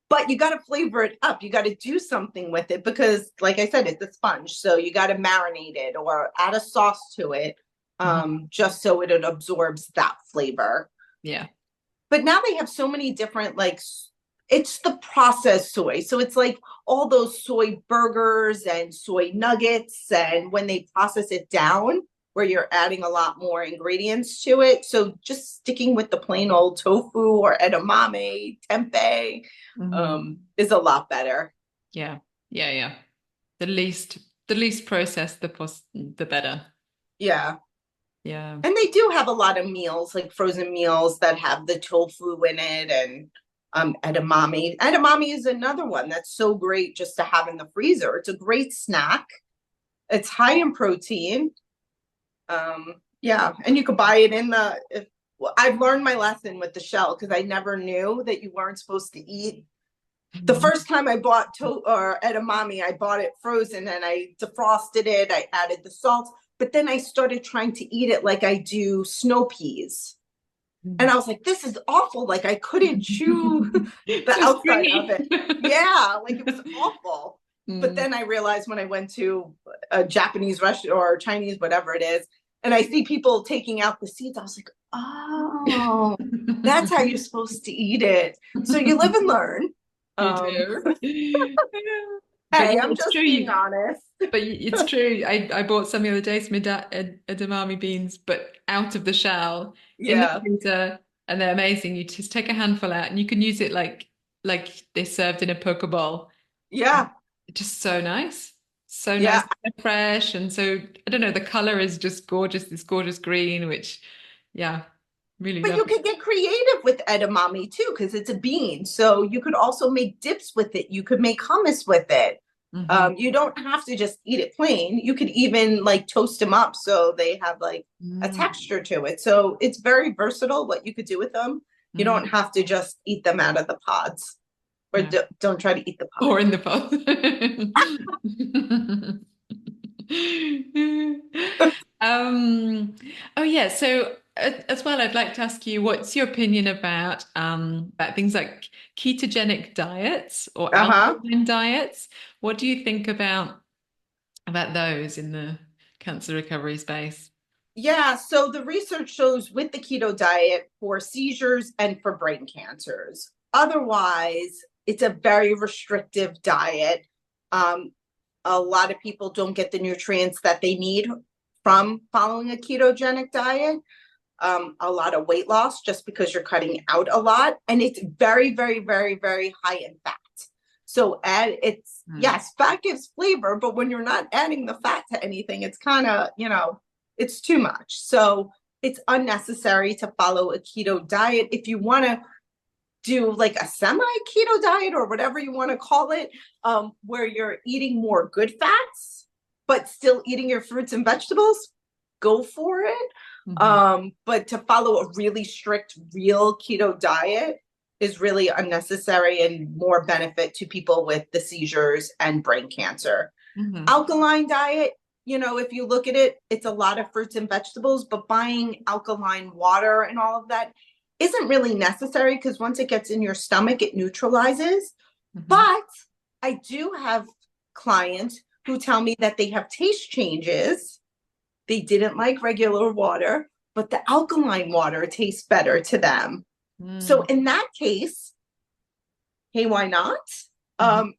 but you got to flavor it up. You got to do something with it because, like I said, it's a sponge. So you got to marinate it or add a sauce to it, mhm, just so it absorbs that flavor. yeah. But now they have so many different, like, it's the processed soy. So it's like all those soy burgers and soy nuggets. And when they process it down, where you're adding a lot more ingredients to it. So just sticking with the plain old tofu or edamame, tempeh, Mhm. is a lot better. Yeah. Yeah, yeah. The least processed, the better. Yeah. Yeah. And they do have a lot of meals, like frozen meals that have the tofu in it and edamame. Edamame is another one that's so great just to have in the freezer. It's a great snack. It's high in protein. Yeah, and you could buy it in well, I've learned my lesson with the shell because I never knew that you weren't supposed to eat. The first time I bought or edamame, I bought it frozen and I defrosted it. I added the salt, but then I started trying to eat it like I do snow peas. And I was like, this is awful. Like I couldn't chew the So outside of stringy. it. Yeah, like it was awful. But Mm. then I realized when I went to a Japanese restaurant or Chinese, whatever it is, and I see people taking out the seeds, I was like, oh, that's how you're supposed to eat it. So you live and learn. You Um, do. But hey, yeah, I'm it's just true. being honest. But it's true. I bought some the other day, some edamame beans, but out of the shell in the Yeah, freezer, and they're amazing. You just take a handful out, and you can use it like they served in a poke bowl. yeah, Just so nice, so nice, yeah. so fresh, and so I don't know. The color is just gorgeous. This gorgeous green, which yeah, really But you lovely. could get creative with edamame too, because it's a bean. So you could also make dips with it. You could make hummus with it. Hmm. You don't have to just eat it plain. You could even like toast them up so they have like a Mm, texture to it. So it's very versatile what you could do with them. You mm, don't have to just eat them out of the pods or yeah. don't try to eat the pod. Or in the pot. Um, oh yeah, so as well, I'd like to ask you, what's your opinion about things like ketogenic diets or Uh-huh. alkaline diets? What do you think about those in the cancer recovery space? Yeah, so the research shows with the keto diet for seizures and for brain cancers. Otherwise, it's a very restrictive diet. Um, a lot of people don't get the nutrients that they need from following a ketogenic diet. A lot of weight loss just because you're cutting out a lot, and it's very, very, very, very high in fat. So yes, fat gives flavor, but when you're not adding the fat to anything, it's kind of, it's too much. So it's unnecessary to follow a keto diet. If you want to do like a semi-keto diet or whatever you want to call it, where you're eating more good fats, but still eating your fruits and vegetables, go for it. But to follow a really strict, real keto diet is really unnecessary and more benefit to people with the seizures and brain cancer. Alkaline diet, if you look at it, it's a lot of fruits and vegetables, but buying alkaline water and all of that isn't really necessary because once it gets in your stomach, it neutralizes. But I do have clients who tell me that they have taste changes. They didn't like regular water, but the alkaline water tastes better to them. So in that case, hey, why not?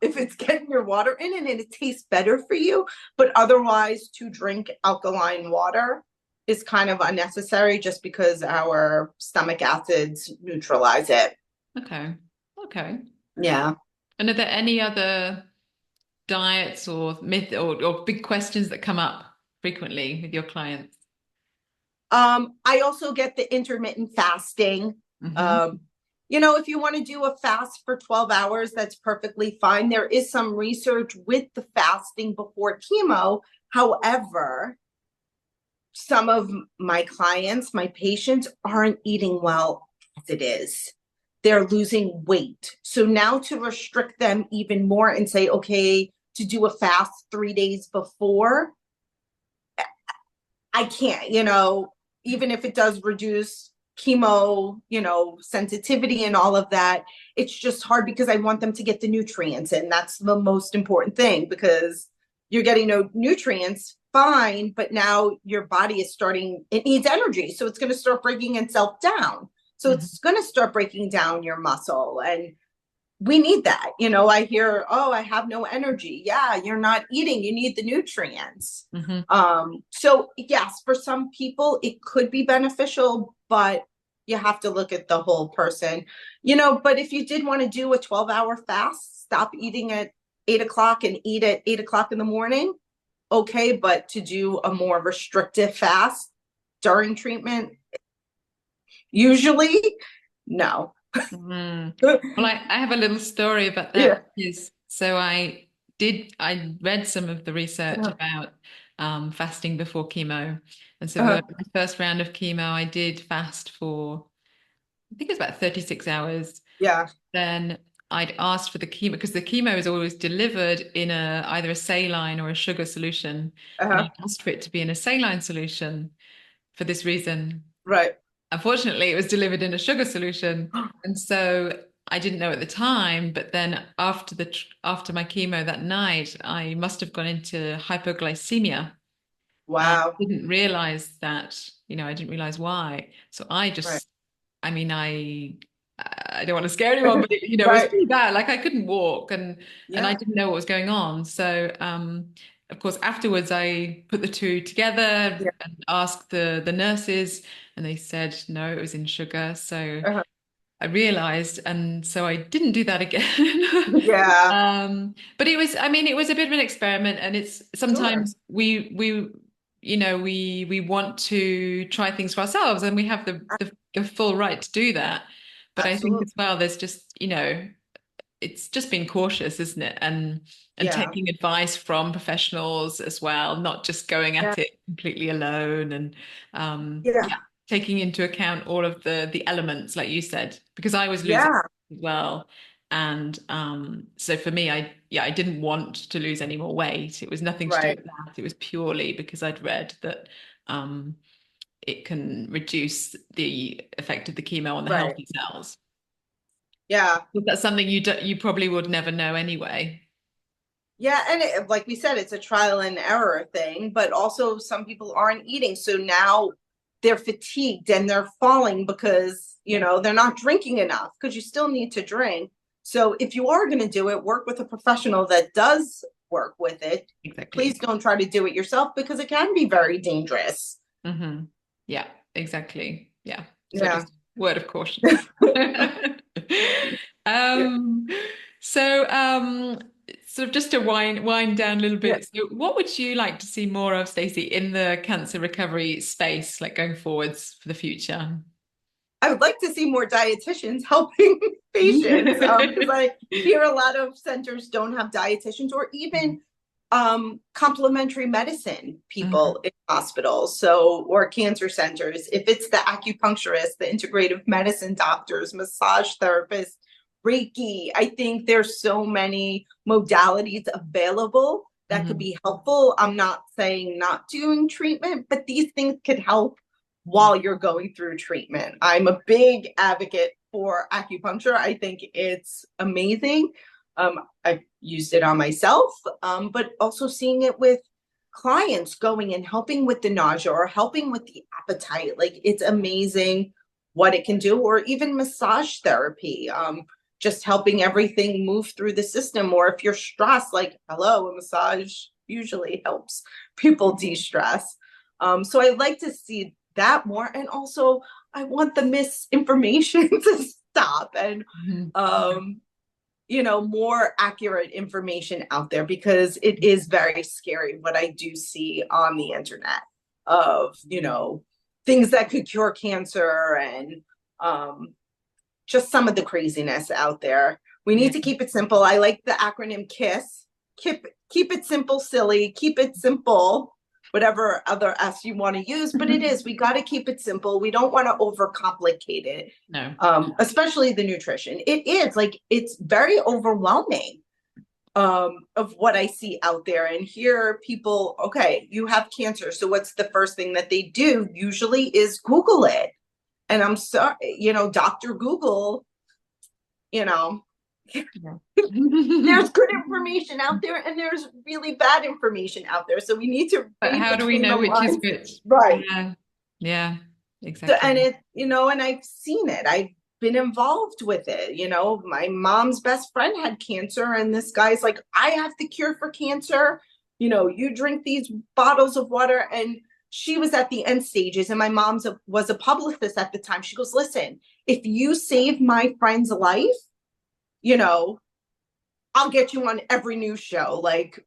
If it's getting your water in and it tastes better for you, but otherwise to drink alkaline water is kind of unnecessary just because our stomach acids neutralize it. Okay. Yeah. And are there any other diets or myth or big questions that come up frequently with your clients? I also get the intermittent fasting. If you want to do a fast for 12 hours, that's perfectly fine. There is some research with the fasting before chemo. However, some of my clients, my patients, aren't eating well as it is. They're losing weight. So now to restrict them even more and say, okay, to do a fast 3 days before, I can't, even if it does reduce chemo, sensitivity and all of that, it's just hard because I want them to get the nutrients in. That's the most important thing, because you're getting no nutrients, fine, but now your body is it needs energy. So it's going to start breaking itself down. So it's going to start breaking down your muscle, and we need that. I hear, oh, I have no energy. Yeah, you're not eating. You need the nutrients. So yes, for some people it could be beneficial, but you have to look at the whole person, but if you did want to do a 12-hour fast, stop eating at 8 o'clock and eat at 8 o'clock in the morning. Okay. But to do a more restrictive fast during treatment, usually no. Well, I have a little story about that. So I read some of the research about fasting before chemo. And so my first round of chemo, I did fast for, I think it was about 36 hours. Yeah. Then I'd asked for the chemo because the chemo is always delivered in either a saline or a sugar solution. And I asked for it to be in a saline solution for this reason. Right. Unfortunately, it was delivered in a sugar solution. And so I didn't know at the time, but then after my chemo that night, I must have gone into hypoglycemia. Wow. I didn't realize that, I didn't realize why. So I just, I mean, I don't want to scare anyone, but it was pretty bad. Like I couldn't walk and I didn't know what was going on. So, of course, afterwards I put the two together and asked the nurses, and they said, no, it was in sugar. So I realized, and so I didn't do that again. But it was a bit of an experiment, and it's sometimes we want to try things for ourselves, and we have the full right to do that. But I think as well, there's just, it's just being cautious, isn't it? And taking advice from professionals as well, not just going at it completely alone, and taking into account all of the elements, like you said, because I was losing as well. And so for me, I didn't want to lose any more weight. It was nothing to do with that. It was purely because I'd read that it can reduce the effect of the chemo on the healthy cells. Yeah. But that's something you probably would never know anyway. Yeah, and like we said, it's a trial and error thing, but also some people aren't eating. So now they're fatigued and they're falling because, they're not drinking enough, because you still need to drink. So if you are going to do it, work with a professional that does work with it. Exactly. Please don't try to do it yourself because it can be very dangerous. Mm-hmm. Yeah, exactly. Yeah. So Yeah. just word of caution. Um, so sort of just to wind down a little Yeah. bit. So what would you like to see more of, Stacey, in the cancer recovery space, like going forwards for the future? I would like to see more dietitians helping patients because I hear a lot of centers don't have dietitians or even complementary medicine Mhm. people in hospitals, so or cancer centers. If it's the acupuncturist, the integrative medicine doctors, massage therapists, Reiki, I think there's so many modalities available that could Mhm. be helpful. I'm not saying not doing treatment, but these things could help Yeah. while you're going through treatment. I'm a big advocate for acupuncture. I think it's amazing. I've used it on myself, but also seeing it with clients going and helping with the nausea or helping with the appetite. Like it's amazing what it can do, or even massage therapy, just helping everything move through the system. Or if you're stressed, like, hello, a massage usually helps people de stress. So I like to see that more. And also, I want the misinformation to stop and, Mhm. more accurate information out there, because it is very scary what I do see on the internet of, things that could cure cancer and just some of the craziness out there. We Yeah. need to keep it simple. I like the acronym KISS. Keep it simple, silly, keep it simple, whatever other S you want to use, but it is, we got to keep it simple. We don't want to overcomplicate it, No. especially the nutrition. It is like, it's very overwhelming of what I see out there. And here people, okay, you have cancer. So what's the first thing that they do usually is Google it. And I'm sorry, Dr. Google, you know, Yeah. there's good information out there and there's really bad information out there. So we need to But read how do we between the know which is lines. which? Right. Yeah. Yeah. So, Exactly. and and I've seen it. I've been involved with it. My mom's best friend had cancer, and this guy's like, I have the cure for cancer. You drink these bottles of water. And she was at the end stages, and my was a publicist at the time. She goes, listen, if you save my friend's life, you know, I'll get you on every news show. Like,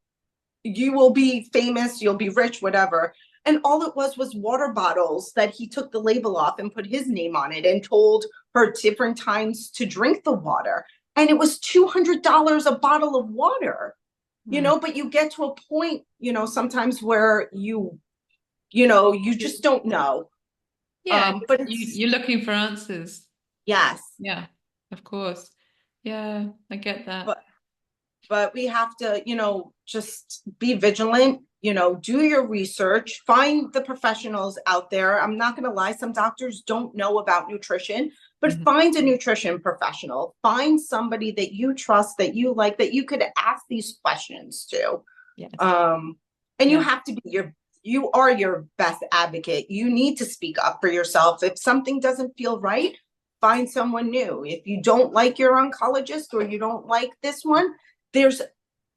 you will be famous, you'll be rich, whatever. And all it was water bottles that he took the label off and put his name on it and told her different times to drink the water. And it was $200 a bottle of water, Mm. but you get to a point, sometimes where you just don't know. Yeah. But You, it's, you're looking for answers. yes, Yeah. Of course. Yeah. I get that. but we have to, just be vigilant, do your research, find the professionals out there. I'm not going to lie, some doctors don't know about nutrition, but Mhm. find a nutrition professional, find somebody that you trust, that you like, that you could ask these questions to. Yes. And you Yeah. have to be you are your best advocate. You need to speak up for yourself. If something doesn't feel right, find someone new. If you don't like your oncologist or you don't like this one, there's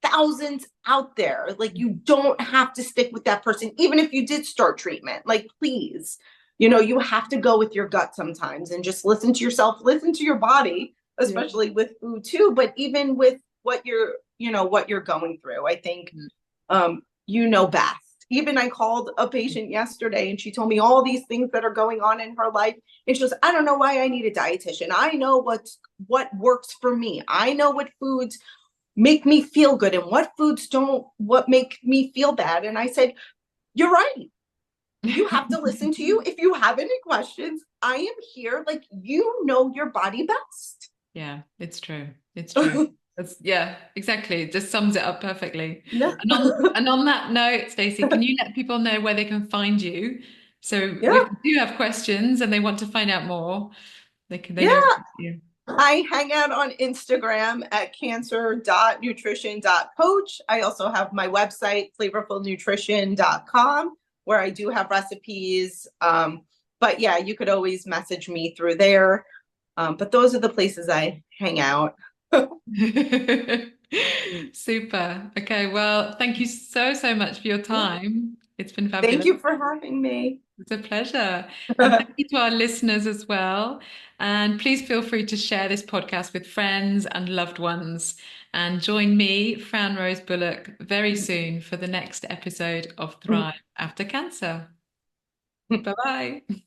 thousands out there. Like, you don't have to stick with that person, even if you did start treatment. Like, please, you have to go with your gut sometimes and just listen to yourself, listen to your body, Yeah. especially with food too, but even with what you're going through. I think best. Even I called a patient yesterday and she told me all these things that are going on in her life. And she goes, I don't know why I need a dietitian. I know what works for me. I know what foods make me feel good and what foods don't, what make me feel bad. And I said, you're right. You have to listen to you. If you have any questions, I am here. Like, you know your body best. Yeah, it's true. It's true. That's, yeah, exactly. It just sums it up perfectly. Yeah. And on that note, Stacey, can you let people know where they can find you? So Yeah. if they do have questions and they want to find out more, they know Yeah. you. I hang out on Instagram at cancer.nutrition.coach. I also have my website, flavorfulnutrition.com, where I do have recipes. But yeah, you could always message me through there. But those are the places I hang out. Super. Okay, well, thank you so, so much for your time. It's been Thank fabulous. you for having me. It's a pleasure. And thank you to our listeners as well. And please feel free to share this podcast with friends and loved ones. And join me, Fran Rose Bullock, very soon for the next episode of Thrive After Cancer. Bye bye.